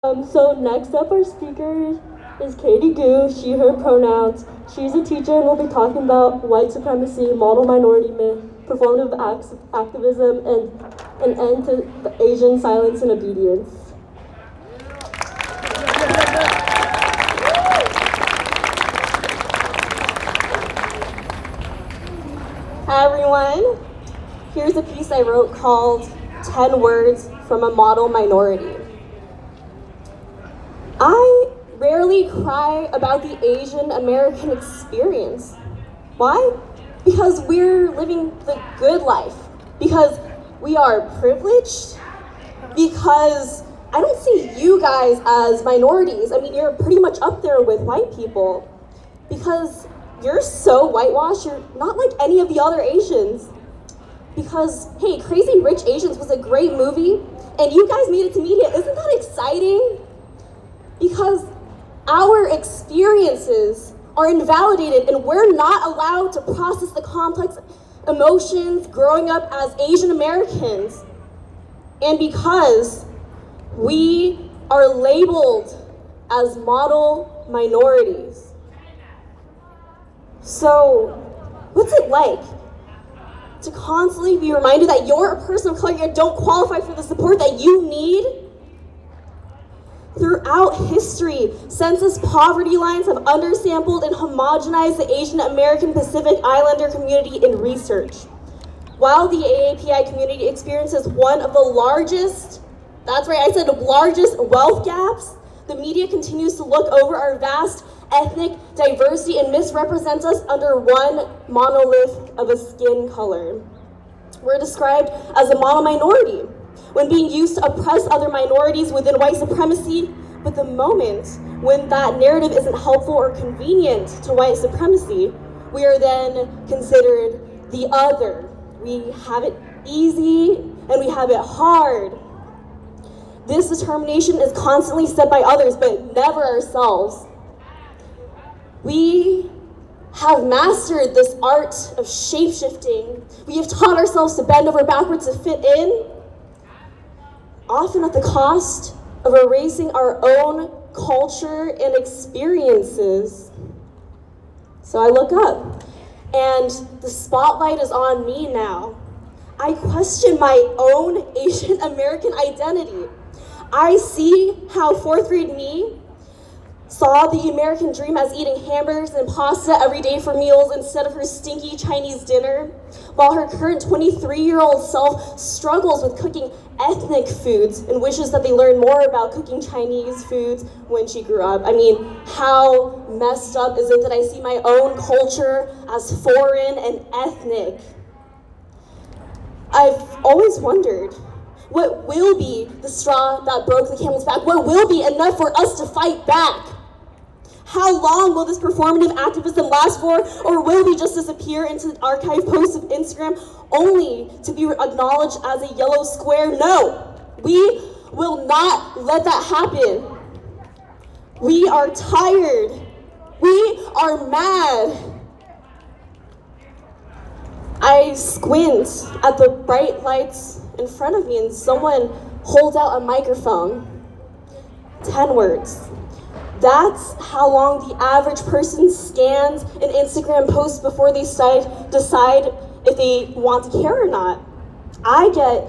So next up, our speaker is Katie Gu, she, her pronouns. She's a teacher and will be talking about white supremacy, model minority myth, performative activism, and an end to the Asian silence and obedience. Hi everyone, here's a piece I wrote called 10 Words from a Model Minority. I rarely cry about the Asian American experience. Why? Because we're living the good life. Because we are privileged. Because I don't see you guys as minorities. I mean, you're pretty much up there with white people. Because you're so whitewashed, you're not like any of the other Asians. Because, hey, Crazy Rich Asians was a great movie, and you guys made it to media. Isn't that exciting? Because our experiences are invalidated and we're not allowed to process the complex emotions growing up as Asian Americans. And because we are labeled as model minorities. So, what's it like to constantly be reminded that you're a person of color and don't qualify for the support that you need? Throughout history, census poverty lines have undersampled and homogenized the Asian American Pacific Islander community in research. While the AAPI community experiences one of the largest, that's right, I said largest wealth gaps, the media continues to look over our vast ethnic diversity and misrepresents us under one monolith of a skin color. We're described as a model minority when being used to oppress other minorities within white supremacy, but the moment when that narrative isn't helpful or convenient to white supremacy, we are then considered the other. We have it easy and we have it hard. This determination is constantly set by others, but never ourselves. We have mastered this art of shape-shifting. We have taught ourselves to bend over backwards to fit in, often at the cost of erasing our own culture and experiences. So I look up, and the spotlight is on me now. I question my own Asian American identity. I see how fourth grade me saw the American dream as eating hamburgers and pasta every day for meals instead of her stinky Chinese dinner, while her current 23-year-old self struggles with cooking ethnic foods and wishes that they learn more about cooking Chinese foods when she grew up. I mean, how messed up is it that I see my own culture as foreign and ethnic? I've always wondered, what will be the straw that broke the camel's back? What will be enough for us to fight back? How long will this performative activism last for, or will we just disappear into the archive posts of Instagram only to be acknowledged as a yellow square? No, we will not let that happen. We are tired. We are mad. I squint at the bright lights in front of me and someone holds out a microphone. 10 words. That's how long the average person scans an Instagram post before they decide if they want to care or not. I get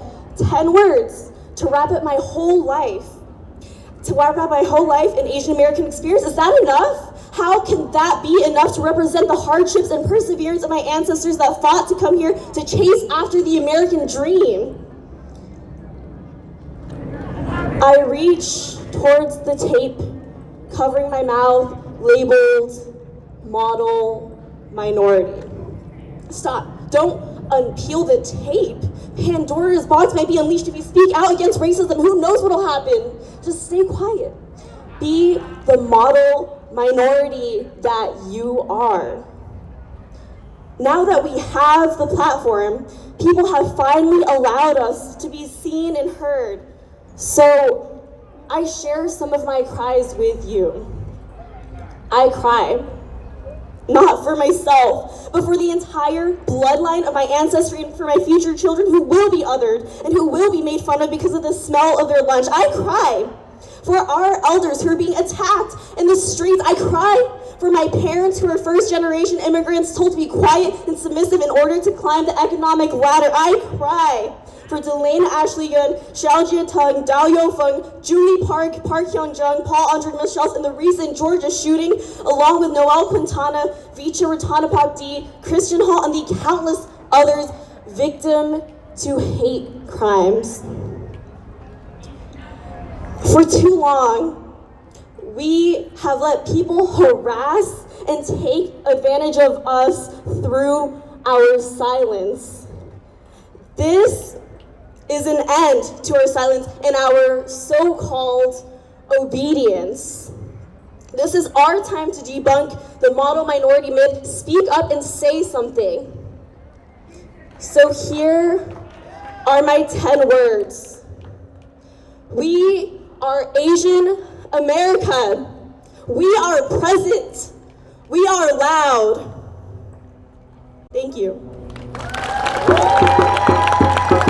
10 words to wrap up my whole life. To wrap up my whole life in Asian American experience. Is that enough? How can that be enough to represent the hardships and perseverance of my ancestors that fought to come here to chase after the American dream? I reach towards the tape covering my mouth, labeled model minority. Stop. Don't unpeel the tape. Pandora's box might be unleashed if you speak out against racism. Who knows what'll happen? Just stay quiet. Be the model minority that you are. Now that we have the platform, people have finally allowed us to be seen and heard. So I share some of my cries with you. I cry, not for myself, but for the entire bloodline of my ancestry and for my future children who will be othered and who will be made fun of because of the smell of their lunch. I cry For our elders who are being attacked in the streets, I cry. For my parents who are first-generation immigrants told to be quiet and submissive in order to climb the economic ladder, I cry. For Delane Ashley Yun, Xiao Jia Tung, Dao Yo Feng, Julie Park, Park Hyung Jung, Paul Andre Michels in the recent Georgia shooting, along with Noel Quintana, Vicha Ratanapak D, Christian Hall, and the countless others victim to hate crimes. For too long, we have let people harass and take advantage of us through our silence. This is an end to our silence and our so-called obedience. This is our time to debunk the model minority myth. Speak up and say something. So here are my 10 words. We are Asian America. We are present. We are loud. Thank you.